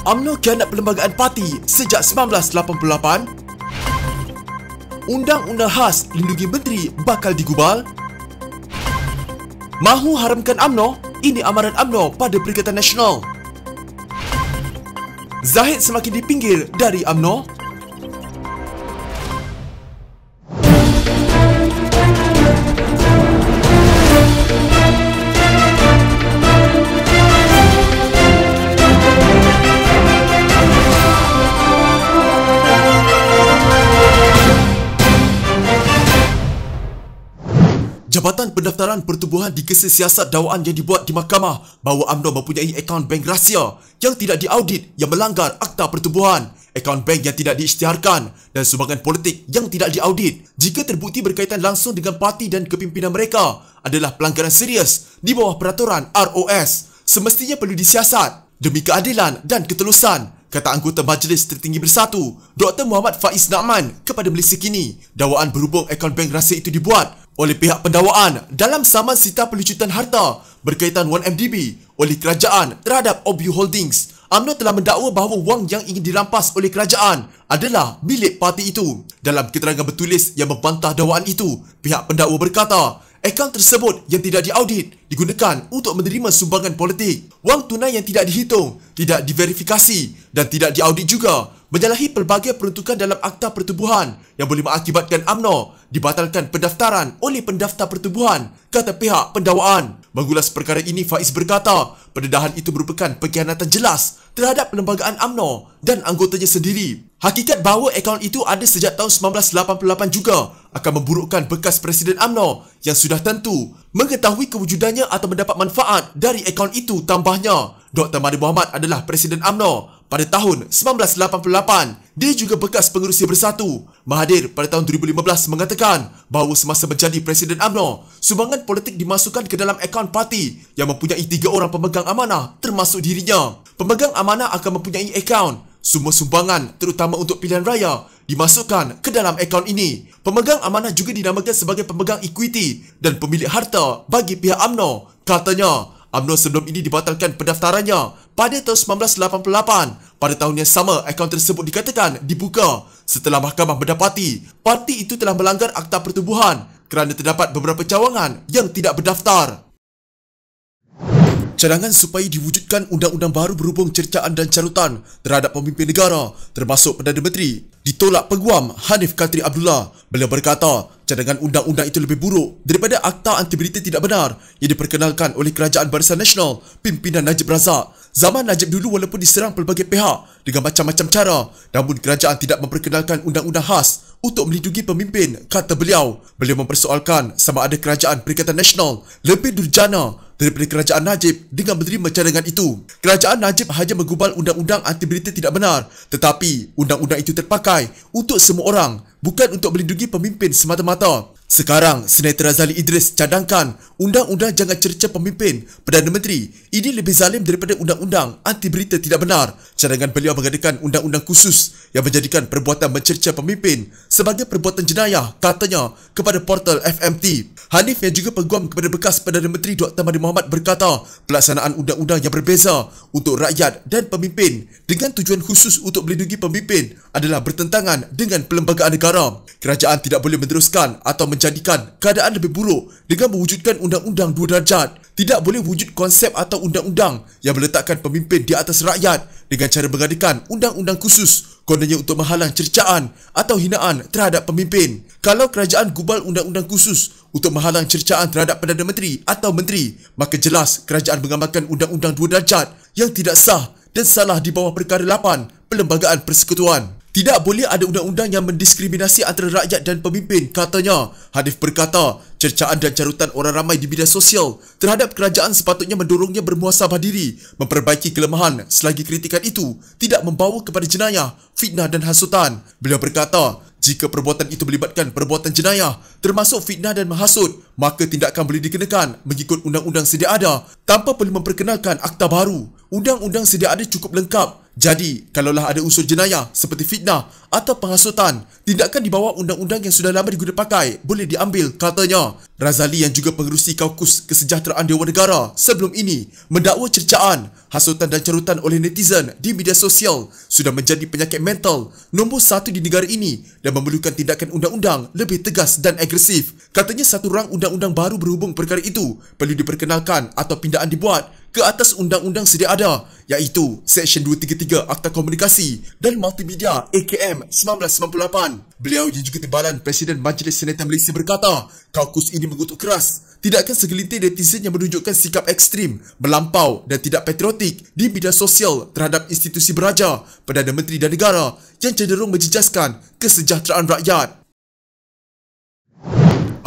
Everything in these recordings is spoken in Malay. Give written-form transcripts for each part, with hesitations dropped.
UMNO khianat perlembagaan parti sejak 1988. Undang-undang khas lindungi menteri bakal digubal. Mahu haramkan UMNO, ini amaran UMNO pada Perikatan Nasional. Zahid semakin dipinggir dari UMNO. Jabatan Pendaftaran Pertubuhan dikesa siasat dakwaan yang dibuat di mahkamah bahawa UMNO mempunyai akaun bank rahsia yang tidak diaudit yang melanggar Akta Pertubuhan, akaun bank yang tidak diisytiharkan dan sumbangan politik yang tidak diaudit jika terbukti berkaitan langsung dengan parti dan kepimpinan mereka adalah pelanggaran serius di bawah peraturan ROS. Semestinya perlu disiasat demi keadilan dan ketelusan, kata anggota Majlis Tertinggi Bersatu Dr. Muhammad Faiz Na'man kepada Malaysia Kini. Dakwaan berhubung akaun bank rahsia itu dibuat oleh pihak pendakwaan dalam saman sita pelucutan harta berkaitan 1MDB oleh kerajaan terhadap OBU Holdings. UMNO telah mendakwa bahawa wang yang ingin dirampas oleh kerajaan adalah milik parti itu. Dalam keterangan bertulis yang membantah dakwaan itu, pihak pendakwa berkata, akaun tersebut yang tidak diaudit digunakan untuk menerima sumbangan politik. Wang tunai yang tidak dihitung, tidak diverifikasi dan tidak diaudit juga menyalahi pelbagai peruntukan dalam Akta Pertubuhan yang boleh mengakibatkan UMNO dibatalkan pendaftaran oleh pendaftar pertubuhan, kata pihak pendakwaan. Mengulas perkara ini, Faiz berkata, pendedahan itu merupakan pengkhianatan jelas terhadap perlembagaan UMNO dan anggotanya sendiri. Hakikat bahawa akaun itu ada sejak tahun 1988 juga akan memburukkan bekas Presiden UMNO yang sudah tentu mengetahui kewujudannya atau mendapat manfaat dari akaun itu. Tambahnya, Dr. Mahathir Mohamad adalah Presiden UMNO pada tahun 1988. Dia juga bekas pengerusi Bersatu. Mahathir pada tahun 2015 mengatakan bahawa semasa menjadi Presiden UMNO, sumbangan politik dimasukkan ke dalam akaun parti yang mempunyai 3 orang pemegang amanah termasuk dirinya. Pemegang amanah akan mempunyai akaun. Semua sumbangan terutama untuk pilihan raya dimasukkan ke dalam akaun ini. Pemegang amanah juga dinamakan sebagai pemegang equity dan pemilik harta bagi pihak UMNO. Katanya, UMNO sebelum ini dibatalkan pendaftarannya pada tahun 1988. Pada tahun yang sama, akaun tersebut dikatakan dibuka setelah mahkamah mendapati parti itu telah melanggar Akta Pertubuhan kerana terdapat beberapa cawangan yang tidak berdaftar. Cadangan supaya diwujudkan undang-undang baru berhubung cercaan dan carutan terhadap pemimpin negara termasuk Perdana Menteri ditolak Peguam Hanif Khatri Abdullah. Beliau berkata, cadangan undang-undang itu lebih buruk daripada Akta Anti Berita Tidak Benar yang diperkenalkan oleh Kerajaan Barisan Nasional pimpinan Najib Razak. Zaman Najib dulu walaupun diserang pelbagai pihak dengan macam-macam cara, namun kerajaan tidak memperkenalkan undang-undang khas untuk melindungi pemimpin, kata beliau. Beliau mempersoalkan sama ada Kerajaan Perikatan Nasional lebih durjana daripada kerajaan Najib dengan menerima cadangan itu. Kerajaan Najib hanya menggubal undang-undang anti berita tidak benar, tetapi undang-undang itu terpakai untuk semua orang, bukan untuk melindungi pemimpin semata-mata. Sekarang, Senator Razali Idris cadangkan undang-undang jangan cerca pemimpin Perdana Menteri ini lebih zalim daripada undang-undang anti berita tidak benar. Cadangan beliau mengadakan undang-undang khusus yang menjadikan perbuatan mencerca pemimpin sebagai perbuatan jenayah, katanya kepada portal FMT. Hanif yang juga peguam kepada bekas Perdana Menteri Dr. Mahathir Mohamad berkata, pelaksanaan undang-undang yang berbeza untuk rakyat dan pemimpin dengan tujuan khusus untuk melindungi pemimpin adalah bertentangan dengan perlembagaan negara. Kerajaan tidak boleh meneruskan atau menjadikan keadaan lebih buruk dengan mewujudkan undang-undang 2 darjat. Tidak boleh wujud konsep atau undang-undang yang meletakkan pemimpin di atas rakyat dengan cara mengadakan undang-undang khusus kononnya untuk menghalang cercaan atau hinaan terhadap pemimpin. Kalau kerajaan gubal undang-undang khusus untuk menghalang cercaan terhadap Perdana Menteri atau Menteri, maka jelas kerajaan mengamalkan undang-undang 2 darjat yang tidak sah dan salah di bawah perkara 8 Perlembagaan Persekutuan. Tidak boleh ada undang-undang yang mendiskriminasi antara rakyat dan pemimpin, katanya. Hanif berkata, cercaan dan carutan orang ramai di media sosial terhadap kerajaan sepatutnya mendorongnya bermuhasabah diri, memperbaiki kelemahan selagi kritikan itu tidak membawa kepada jenayah, fitnah dan hasutan. Beliau berkata, jika perbuatan itu melibatkan perbuatan jenayah termasuk fitnah dan menghasut, maka tindakan boleh dikenakan mengikut undang-undang sedia ada tanpa perlu memperkenalkan akta baru. Undang-undang sedia ada cukup lengkap Jadi, kalaulah ada unsur jenayah seperti fitnah atau penghasutan, tindakan di bawah undang-undang yang sudah lama digunakan pakai boleh diambil, katanya. Razali yang juga pengerusi Kaukus Kesejahteraan Dewan Negara sebelum ini mendakwa cercaan, hasutan dan carutan oleh netizen di media sosial sudah menjadi penyakit mental nombor 1 di negara ini dan memerlukan tindakan undang-undang lebih tegas dan agresif. Katanya satu rang undang-undang baru berhubung perkara itu perlu diperkenalkan atau pindaan dibuat ke atas undang-undang sedia ada, iaitu Seksyen 233 Akta Komunikasi dan Multimedia AKM 1998. Beliau yang juga timbalan Presiden Majlis Senator Malaysia berkata, kaukus ini mengutuk keras tidakkan segelintir netizen yang menunjukkan sikap ekstrim, melampau dan tidak patriotik di media sosial terhadap institusi beraja, Perdana Menteri dan negara yang cenderung menjejaskan kesejahteraan rakyat.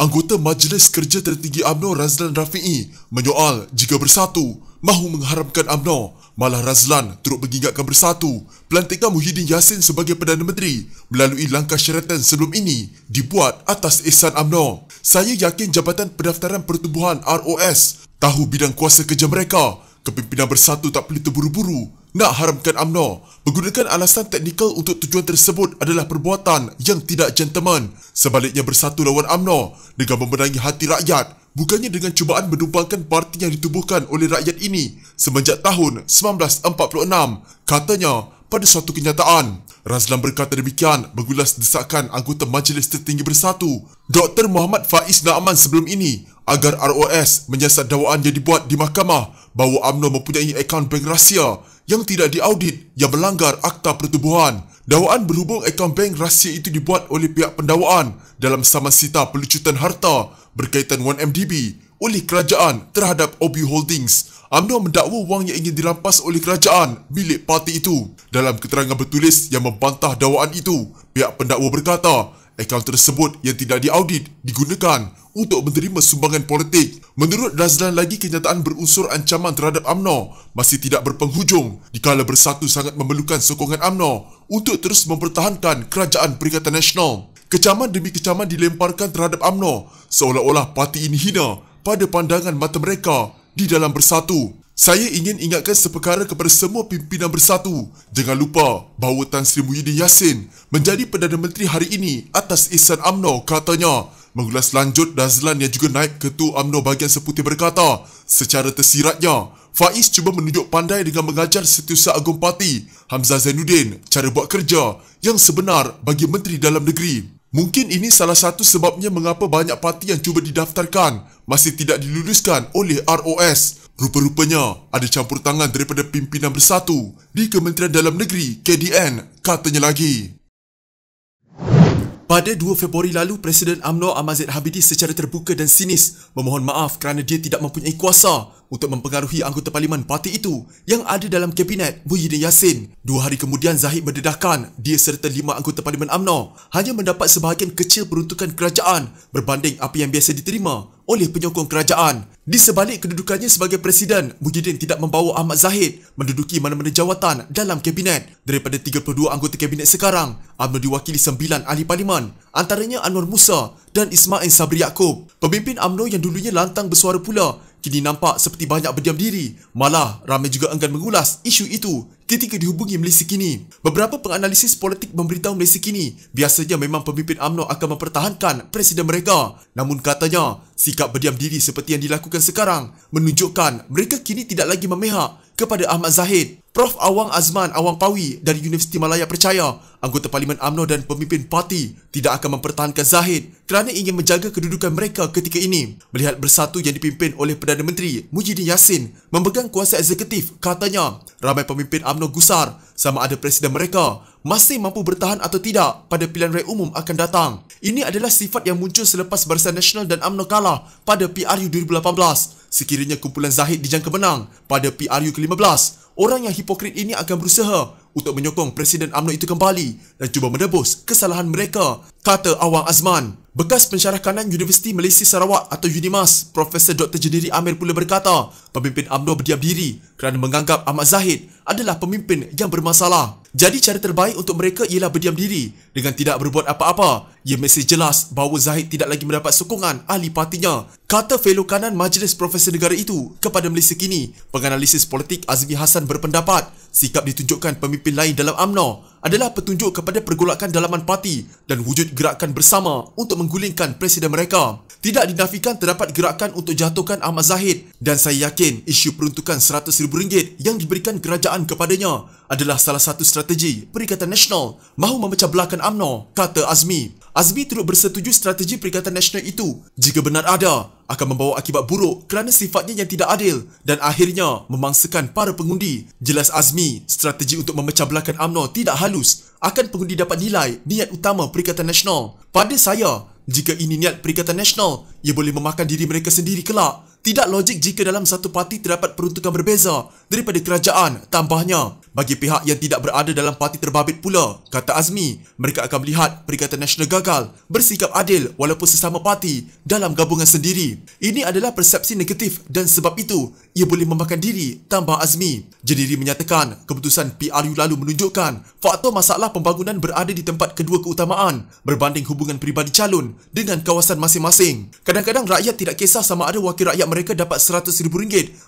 Anggota Majlis Kerja Tertinggi UMNO Razlan Rafi'i menyoal jika Bersatu mahu mengharamkan UMNO, malah Razlan turut mengingatkan Bersatu pelantikan Muhyiddin Yassin sebagai Perdana Menteri melalui langkah syaratan sebelum ini dibuat atas ihsan UMNO. Saya yakin Jabatan Pendaftaran Pertubuhan ROS tahu bidang kuasa kerja mereka. Kepimpinan Bersatu tak perlu terburu-buru nak haramkan UMNO. Menggunakan alasan teknikal untuk tujuan tersebut adalah perbuatan yang tidak gentleman. Sebaliknya Bersatu lawan UMNO dengan memenangi hati rakyat, bukannya dengan cubaan menumbangkan parti yang ditubuhkan oleh rakyat ini semenjak tahun 1946, katanya pada suatu kenyataan. Razlan berkata demikian mengulas desakan anggota Majlis Tertinggi Bersatu Dr. Muhammad Faiz Naaman sebelum ini agar ROS menyiasat dakwaan yang dibuat di mahkamah bahawa UMNO mempunyai akaun bank rahsia yang tidak diaudit yang melanggar Akta Pertubuhan. Dakwaan berhubung akaun bank rahsia itu dibuat oleh pihak pendakwaan dalam saman sita pelucutan harta berkaitan 1MDB oleh kerajaan terhadap OB Holdings. UMNO mendakwa wang yang ingin dirampas oleh kerajaan milik parti itu. Dalam keterangan bertulis yang membantah dakwaan itu, pihak pendakwa berkata akaun tersebut yang tidak diaudit digunakan untuk menerima sumbangan politik. Menurut Razlan lagi, kenyataan berunsur ancaman terhadap UMNO masih tidak berpenghujung dikala Bersatu sangat memerlukan sokongan UMNO untuk terus mempertahankan kerajaan Perikatan Nasional. Kecaman demi kecaman dilemparkan terhadap UMNO seolah-olah parti ini hina pada pandangan mata mereka di dalam Bersatu. Saya ingin ingatkan seperkara kepada semua pimpinan Bersatu. Jangan lupa bahawa Tan Sri Muhyiddin Yassin menjadi Perdana Menteri hari ini atas ihsan UMNO, katanya. Mengulas lanjut, Razlan yang juga naib ketua UMNO bahagian Seputih berkata, secara tersiratnya, Faiz cuba menunjuk pandai dengan mengajar Setiausaha Agung Parti Hamzah Zainuddin cara buat kerja yang sebenar bagi Menteri Dalam Negeri. Mungkin ini salah satu sebabnya mengapa banyak parti yang cuba didaftarkan masih tidak diluluskan oleh ROS. Rupa-rupanya ada campur tangan daripada pimpinan Bersatu di Kementerian Dalam Negeri KDN, katanya lagi. Pada 2 Februari lalu, Presiden UMNO Ahmad Zaid Habidi secara terbuka dan sinis memohon maaf kerana dia tidak mempunyai kuasa untuk mempengaruhi anggota parlimen parti itu yang ada dalam kabinet Muhyiddin Yassin. 2 hari kemudian, Zahid mendedahkan dia serta 5 anggota parlimen UMNO hanya mendapat sebahagian kecil peruntukan kerajaan berbanding apa yang biasa diterima oleh penyokong kerajaan. Di sebalik kedudukannya sebagai Presiden, Muhyiddin tidak membawa Ahmad Zahid menduduki mana-mana jawatan dalam kabinet. Daripada 32 anggota kabinet sekarang, UMNO diwakili 9 ahli parlimen, antaranya Anwar Musa dan Ismail Sabri Yaakob. Pemimpin UMNO yang dulunya lantang bersuara pula kini nampak seperti banyak berdiam diri. Malah ramai juga enggan mengulas isu itu ketika dihubungi Malaysia Kini. Beberapa penganalisis politik memberitahu Malaysia Kini biasanya memang pemimpin UMNO akan mempertahankan presiden mereka. Namun katanya, sikap berdiam diri seperti yang dilakukan sekarang menunjukkan mereka kini tidak lagi memihak kepada Ahmad Zahid. Prof. Awang Azman Awang Pawi dari Universiti Malaya percaya anggota Parlimen UMNO dan pemimpin parti tidak akan mempertahankan Zahid kerana ingin menjaga kedudukan mereka ketika ini. Melihat Bersatu yang dipimpin oleh Perdana Menteri Muhyiddin Yassin memegang kuasa eksekutif, katanya ramai pemimpin UMNO gusar sama ada presiden mereka masih mampu bertahan atau tidak pada pilihan raya umum akan datang. Ini adalah sifat yang muncul selepas Barisan Nasional dan UMNO kalah pada PRU 2018. Sekiranya kumpulan Zahid dijangka menang pada PRU ke-15, orang yang hipokrit ini akan berusaha untuk menyokong Presiden UMNO itu kembali dan cuba menebus kesalahan mereka, kata Awang Azman. Bekas pensyarah kanan Universiti Malaysia Sarawak atau UNIMAS, Profesor Dr. Jeniri Amir pula berkata, pemimpin UMNO berdiam diri kerana menganggap Ahmad Zahid adalah pemimpin yang bermasalah. Jadi cara terbaik untuk mereka ialah berdiam diri dengan tidak berbuat apa-apa. ia mesej jelas bahawa Zahid tidak lagi mendapat sokongan ahli partinya, kata fellow kanan Majlis Profesor Negara itu kepada Malaysia Kini. Penganalisis politik Azmi Hassan berpendapat sikap ditunjukkan pemimpin lain dalam UMNO adalah petunjuk kepada pergolakan dalaman parti dan wujud gerakan bersama untuk menggulingkan presiden mereka. Tidak dinafikan terdapat gerakan untuk jatuhkan Ahmad Zahid dan saya yakin isu peruntukan RM100,000 yang diberikan kerajaan kepadanya adalah salah satu strategi Perikatan Nasional mahu memecah belahkan UMNO, kata Azmi. Azmi turut bersetuju strategi Perikatan Nasional itu jika benar ada akan membawa akibat buruk kerana sifatnya yang tidak adil dan akhirnya memangsakan para pengundi. Jelas Azmi, strategi untuk memecah belahkan UMNO tidak halus akan pengundi dapat nilai niat utama Perikatan Nasional. Pada saya, jika ini niat Perikatan Nasional, ia boleh memakan diri mereka sendiri kelak. Tidak logik jika dalam satu parti terdapat peruntukan berbeza daripada kerajaan. Tambahnya, bagi pihak yang tidak berada dalam parti terbabit pula, kata Azmi, mereka akan melihat Perikatan Nasional gagal bersikap adil walaupun sesama parti dalam gabungan sendiri. Ini adalah persepsi negatif dan sebab itu ia boleh memakan diri, tambah Azmi. Jediri menyatakan keputusan PRU lalu menunjukkan faktor masalah pembangunan berada di tempat kedua keutamaan berbanding hubungan peribadi calon dengan kawasan masing-masing. Kadang-kadang rakyat tidak kisah sama ada wakil rakyat mereka dapat RM100,000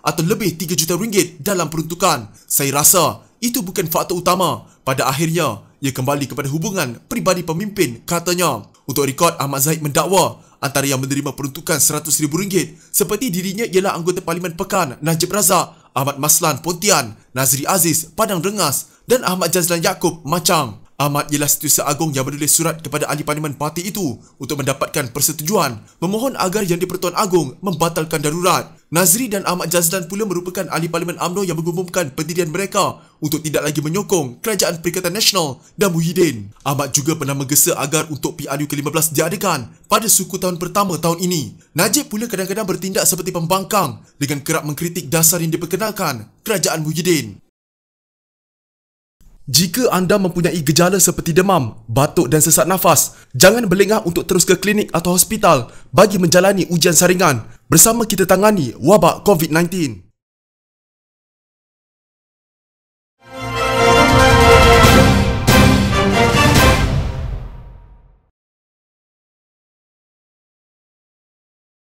atau lebih RM3 juta dalam peruntukan. Saya rasa itu bukan faktor utama. Pada akhirnya, ia kembali kepada hubungan peribadi pemimpin, katanya. Untuk rekod, Ahmad Zahid mendakwa antara yang menerima peruntukan RM100,000 seperti dirinya ialah anggota Parlimen Pekan Najib Razak, Ahmad Maslan Pontian, Nazri Aziz Padang Rengas dan Ahmad Jazlan Yaakob Machang. Ahmad ialah Setiausaha Agong yang menulis surat kepada ahli parlimen parti itu untuk mendapatkan persetujuan memohon agar Yang di-Pertuan Agong membatalkan darurat. Nazri dan Ahmad Jazlan pula merupakan ahli parlimen UMNO yang mengumumkan pendirian mereka untuk tidak lagi menyokong Kerajaan Perikatan Nasional dan Muhyiddin. Ahmad juga pernah menggesa agar untuk PRU ke-15 diadakan pada suku tahun pertama tahun ini. Najib pula kadang-kadang bertindak seperti pembangkang dengan kerap mengkritik dasar yang diperkenalkan Kerajaan Muhyiddin. Jika anda mempunyai gejala seperti demam, batuk dan sesak nafas, jangan berlengah untuk terus ke klinik atau hospital bagi menjalani ujian saringan. Bersama kita tangani wabak COVID-19.